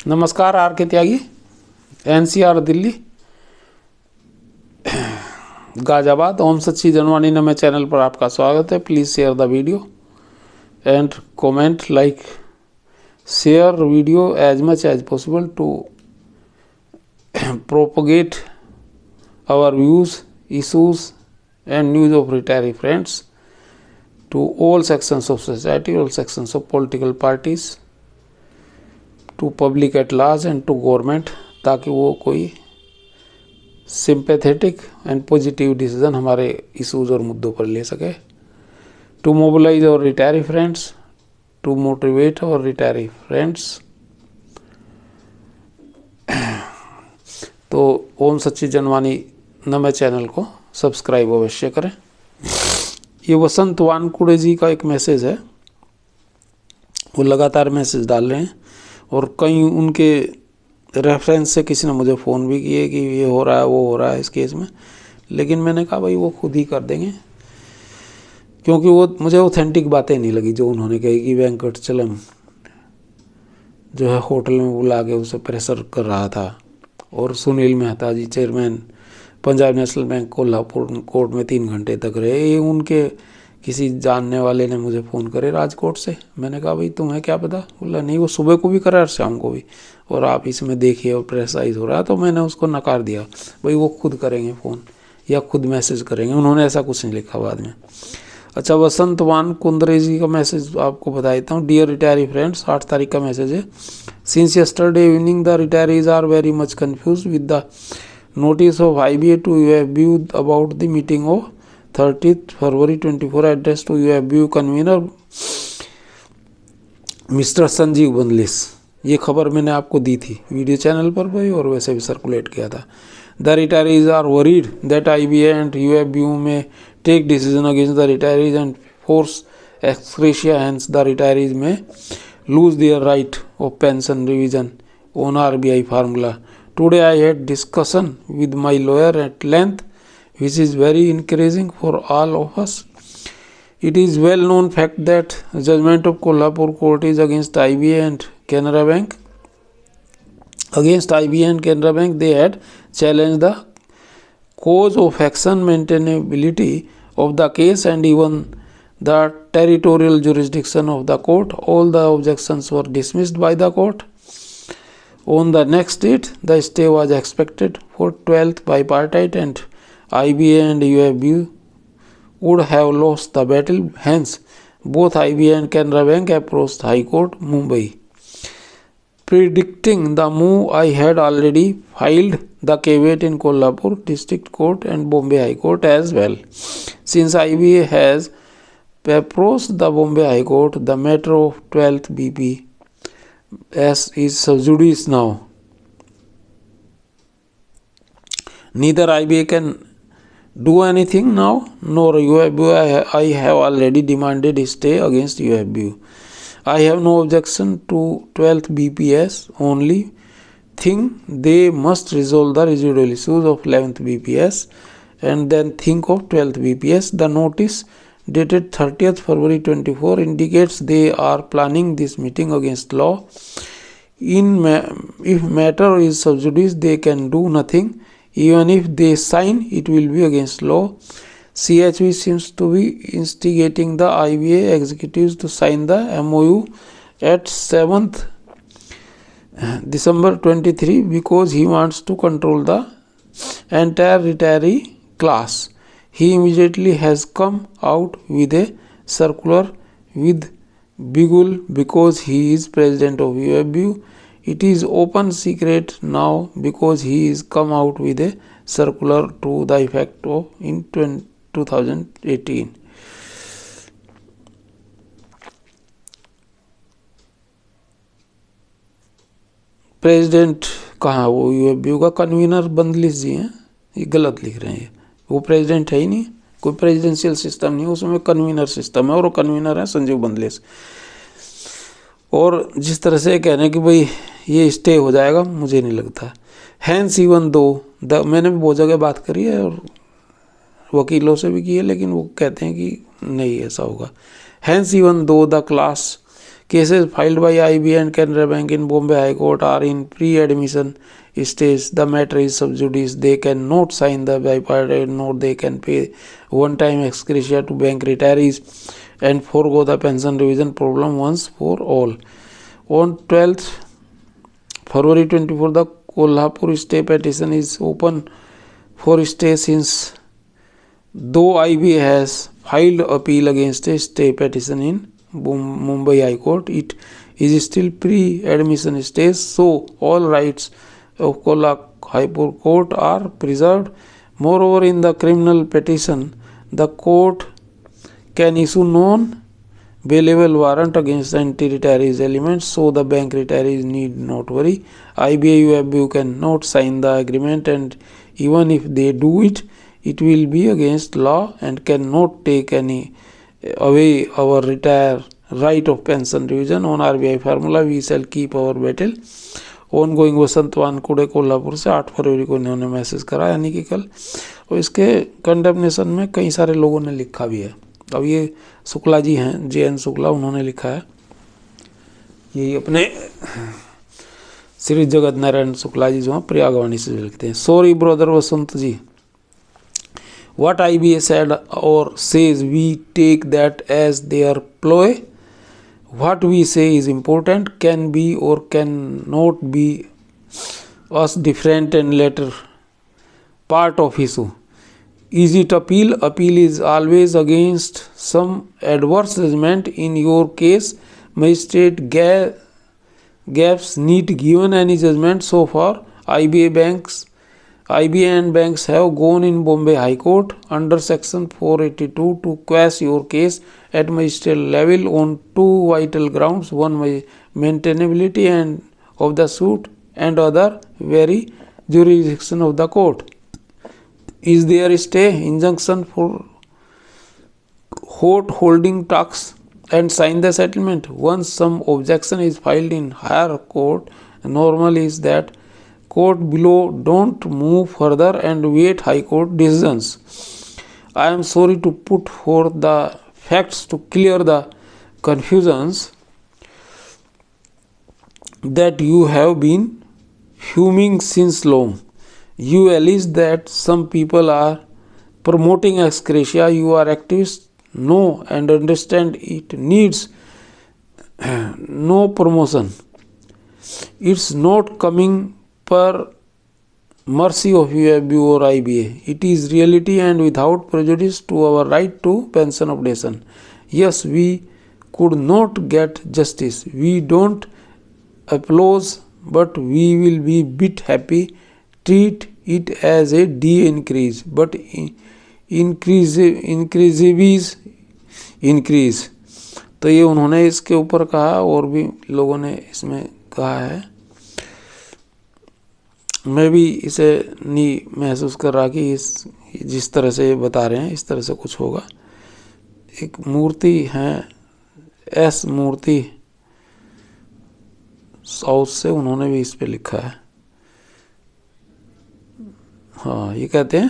नमस्कार R K Tyagi, NCR Delhi, Ghaziabad. Om Sachchi Janvani नमे channel पर आपका स्वागत है। Please share the video and comment, like, share video as much as possible to propagate our views, issues and news of retiree friends to all sections of society, all sections of political parties, to public at large and to government, ताकि वो कोई sympathetic and positive decision हमारे issues और मुद्दों पर ले सके। To mobilise और रिटायरी फ्रेंड्स, टू मोटिवेट और रिटायरी फ्रेंड्स। तो ओम सच्ची जनवाणी नमे चैनल को सब्सक्राइब अवश्य करें। ये वसंत वानकुड़े जी का एक मैसेज है, वो लगातार मैसेज डाल रहे हैं और कई उनके रेफरेंस से किसी ने मुझे फ़ोन भी किए कि ये हो रहा है वो हो रहा है इस केस में, लेकिन मैंने कहा भाई वो खुद ही कर देंगे, क्योंकि वो मुझे ऑथेंटिक बातें नहीं लगी जो उन्होंने कही कि वेंकटचलम जो है होटल में बुला के उसे प्रेशर कर रहा था और Sunil Mehta ji chairman Punjab national bank Kolhapur court में 3 घंटे तक रहे। ये उनके किसी जानने वाले ने मुझे फ़ोन करे राजकोट से। मैंने कहा भाई तुम्हें क्या पता? बोला नहीं, वो सुबह को भी करा और शाम को भी, और आप इसमें देखिए और प्रेशराइज हो रहा है। तो मैंने उसको नकार दिया, भाई वो खुद करेंगे फ़ोन या खुद मैसेज करेंगे। उन्होंने ऐसा कुछ नहीं लिखा बाद में। अच्छा, वसंत वान कुंद्रे जी का मैसेज आपको बता देता हूँ। डियर रिटायरी फ्रेंड्स, 8 तारीख का मैसेज है। Since yesterday evening the retirees are very much confuse with the notice of IBA to UFBU about the meeting of 30th February 24 addressed to UFBU convener mister Sanjeev Bandlish. ये खबर मैंने आपको दी थी video channel पर भी और वैसे भी सर्कुलेट किया था। The retirees are worried that IBA and UFBU may take decision against the retirees and force ex gratia, hence the retirees may lose their right of pension revision on RBI formula. Today I had discussion with my lawyer at length, which is very encouraging for all of us. It is well known fact that judgment of Kolhapur court is against IBA and Canara Bank. Against IBA and Canara Bank, they had challenged the cause of action, maintainability of the case, and even the territorial jurisdiction of the court. All the objections were dismissed by the court. On the next date, the stay was expected for 12th bipartite, and IBA and UFBU would have lost the battle. Hence, both IBA and Canara Bank approached High Court, Mumbai. Predicting the move, I had already filed the caveat in Kolhapur District Court and Bombay High Court as well. Since IBA has approached the Bombay High Court, the matter of 12th BP as is sub judice now. Neither IBA can do anything now, nor UFBU. I have already demanded stay against UFBU. I have no objection to 12th BPS. Only thing, they must resolve the residual issues of 11th BPS and then think of 12th BPS. The notice dated 30th February 24 indicates they are planning this meeting against law. If matter is sub judice, they can do nothing. Even if they sign, it will be against law. CHV seems to be instigating the IBA executives to sign the MOU at 7th December 23 because he wants to control the entire retiree class. He immediately has come out with a circular with Bigul because he is president of UFBU. It is open secret now because he is come out with a circular to the effect of in 2018. President कहाँ? वो UFBU का convener बंदलिस जी हैं। ये गलत लिख रहे हैं, वो प्रेसिडेंट है ही नहीं, कोई प्रेसिडेंशियल सिस्टम नहीं, उसमें कन्वीनर सिस्टम है और वो कन्वीनर है संजीव बंदलिस। और जिस तरह से कह रहे हैं कि भाई ये स्टे हो जाएगा, मुझे नहीं लगता। हैंस इवन दो मैंने भी बहुत जगह बात करी है और वकीलों से भी की है, लेकिन वो कहते हैं कि नहीं ऐसा होगा। Hence even though the class Cases filed by IB and Canara Bank in Bombay High Court are in pre-admission stage. The matter is sub judice. They cannot sign the bipartite note. They can pay one-time ex gratia to bank retirees and forego the pension revision problem once for all. On 12th February 24, the Kolhapur stay petition is open for stay since though IB has filed appeal against a stay petition in Mumbai High Court, it is still pre-admission stage, so all rights of Kolhapur Court are preserved. Moreover, in the criminal petition, the court can issue non-bailable warrant against the anti-retirees elements, so the bank retirees need not worry. IBA cannot sign the agreement, and even if they do it, it will be against law and cannot take away our right of pension revision. On RBI formula, we shall keep our battle. Ongoing वसंत वानकुड़े कोल्हापुर से 8 फरवरी को इन्होंने message करा, यानी कि कल। और इसके condemnation में कई सारे लोगों ने लिखा भी है। अब ये शुक्ला जी हैं, JN शुक्ला, उन्होंने लिखा है, यही अपने श्री जगत नारायण शुक्ला जी जो हैं प्रयागवाणी से लिखते हैं। Sorry brother Vasant ji, what IBA said or says, we take that as their ploy. What we say is important, can be or cannot be us different and later part of issue. Is it appeal? Appeal is always against some adverse judgment. In your case, magistrate gaps need given any judgment. So far, IBA and banks have gone in Bombay High Court under Section 482 to quash your case at magistrate level on two vital grounds: one, maintainability and of the suit, and other, very jurisdiction of the court. Is there a stay injunction for court holding talks and sign the settlement? Once some objection is filed in higher court, normal is that court below don't move further and wait high court decisions. I am sorry to put forth the facts to clear the confusions that you have been fuming since long. You allege that some people are promoting ex gratia. You are activists, know and understand it needs no promotion. It's not coming per mercy of UAB or IBA. It is reality and without prejudice to our right to pension updation. Yes, we could not get justice. We don't applaud, but we will be bit happy. Treat it as a D increase, but increase. तो ये उन्होंने इसके ऊपर कहा, और भी लोगों ने इसमें कहा है। मैं भी इसे नहीं महसूस कर रहा कि इस जिस तरह से बता रहे हैं इस तरह से कुछ होगा। एक मूर्ति है, S मूर्ति साउथ से, उन्होंने भी इस पे लिखा है। हाँ, ये कहते हैं,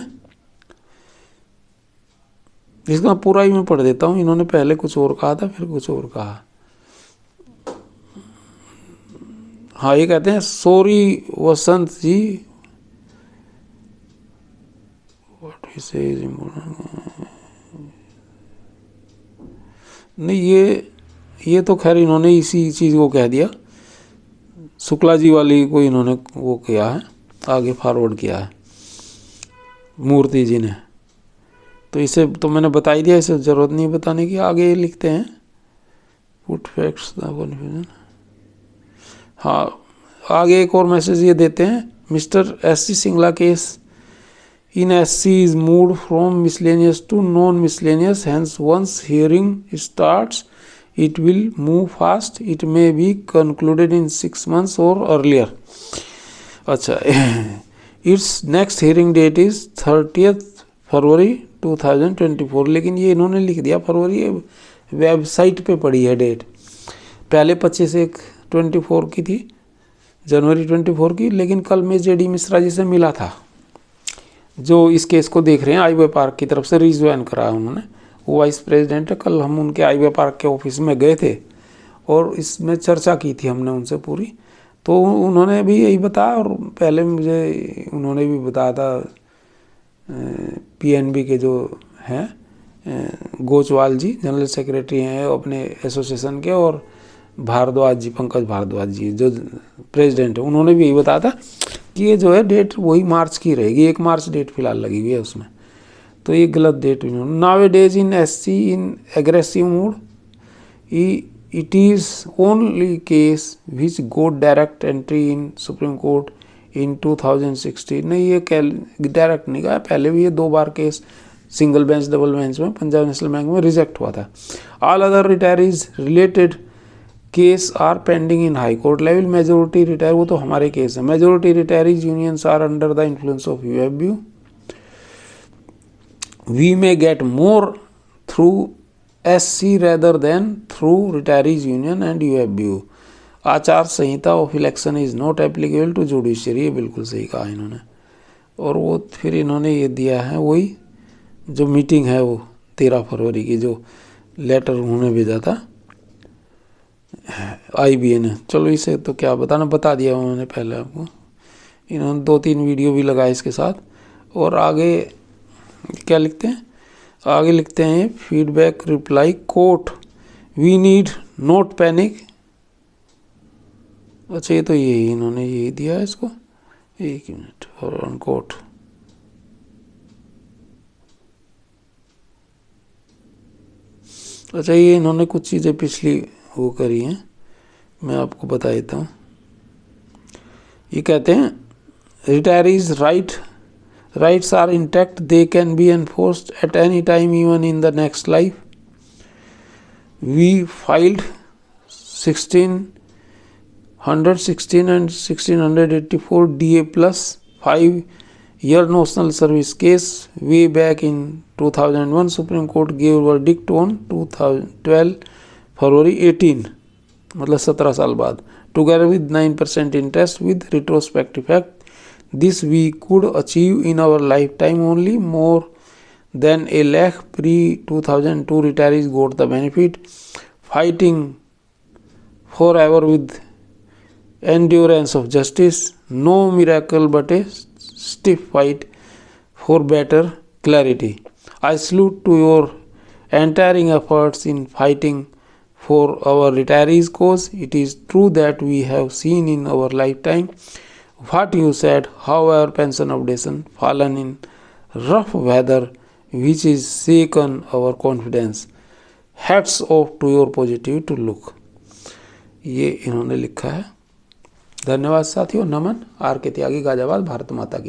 इसका पूरा ही मैं पढ़ देता हूँ। इन्होंने पहले कुछ और कहा था, फिर कुछ और कहा। हाँ, ये कहते हैं, sorry Vasant ji, what we say is important. नहीं, ये तो खैर इन्होंने इसी चीज को कह दिया, शुक्ला जी वाली को इन्होंने वो किया है, आगे फॉरवर्ड किया है मूर्ति जी ने। तो इसे तो मैंने बता ही दिया, इसे जरूरत नहीं बताने की। आगे लिखते हैं, पुट फैक्ट्स द कन्फ्यूजन। हाँ, आगे एक और मैसेज ये देते हैं, mister SC Singla case in SC is moved from miscellaneous to non miscellaneous, hence once hearing starts it will move fast. It may be concluded in 6 months or earlier. अच्छा, its next hearing date is 30th February 2024. लेकिन ये इन्होंने लिख दिया फरवरी, website पे पड़ी है date. पहले 25/1/24 की थी, जनवरी 24 की। लेकिन कल मैं JD मिश्रा जी से मिला था, जो इस केस को देख रहे हैं, IBA पार्क की तरफ से रिज्वाइन करा उन्होंने, वो वाइस प्रेसिडेंट है। कल हम उनके IBA पार्क के ऑफिस में गए थे और इसमें चर्चा की थी हमने उनसे पूरी। तो उन्होंने भी यही बताया, और पहले मुझे उन्होंने भी बताया था पीएनबी के जो हैं गोचवाल जी जनरल सेक्रेटरी हैं अपने एसोसिएशन के, और भारद्वाज जी, पंकज भारद्वाज जी जो प्रेसिडेंट है, उन्होंने भी यही बताया था कि ये जो है डेट वही मार्च की रहेगी, 1 मार्च डेट फिलहाल लगी हुई है उसमें। तो ये गलत डेट। Now days in SC in aggressive mood it is only case which got direct entry in Supreme Court in 2016। नहीं, ये डायरेक्ट नहीं कहा, पहले भी ये 2 बार case single bench double bench में पंजाब नेशनल बैंक में रिजेक्ट हुआ था। All other retirees related case are pending in high court level. Majority retire, वो तो हमारे केस है। Majority retirees unions are under the influence of UFBU. We may get more through SC rather than through retirees union and UFBU। आचार संहिता of election is not applicable to judiciary. ये बिल्कुल सही कहा इन्होंने। और वो फिर इन्होंने ये दिया है वही जो मीटिंग है वो 13 फरवरी की, जो लेटर उन्होंने भेजा था IBA ने। चलो इसे तो क्या बताना, बता दिया उन्होंने पहले आपको। इन्होंने 2-3 वीडियो भी लगाए इसके साथ। और आगे क्या लिखते हैं, आगे लिखते हैं feedback reply court we need not panic. अच्छा, ये तो यही इन्होंने यही दिया है इसको, 1 मिनट और कोर्ट। अच्छा, ये इन्होंने कुछ चीज़ें पिछली वो करी हैं, मैं आपको बता देता हूँ। ये कहते हैं retirees rights are intact, they can be enforced at any time even in the next life। We filed 1616 and 1684 DA plus 5-year national service case way back in 2001। Supreme Court gave verdict on 2012 February 18, मतलब 17 साल बाद, together with 9% interest with retrospective effect। This we could achieve in our lifetime only। More than 1 lakh pre-2002 retirees got the benefit, fighting forever with endurance of justice। No miracle but a stiff fight for better clarity। I salute to your untiring efforts in fighting for our retirees cause। It is true that we have seen in our lifetime what you said, how our pension updation fallen in rough weather which is shaken our confidence। Hats off to your positive to look। ये इन्होंने लिखा है। धन्यवाद साथियों। नमन। Are K त्यागी, गाजियाबाद। भारत माता की।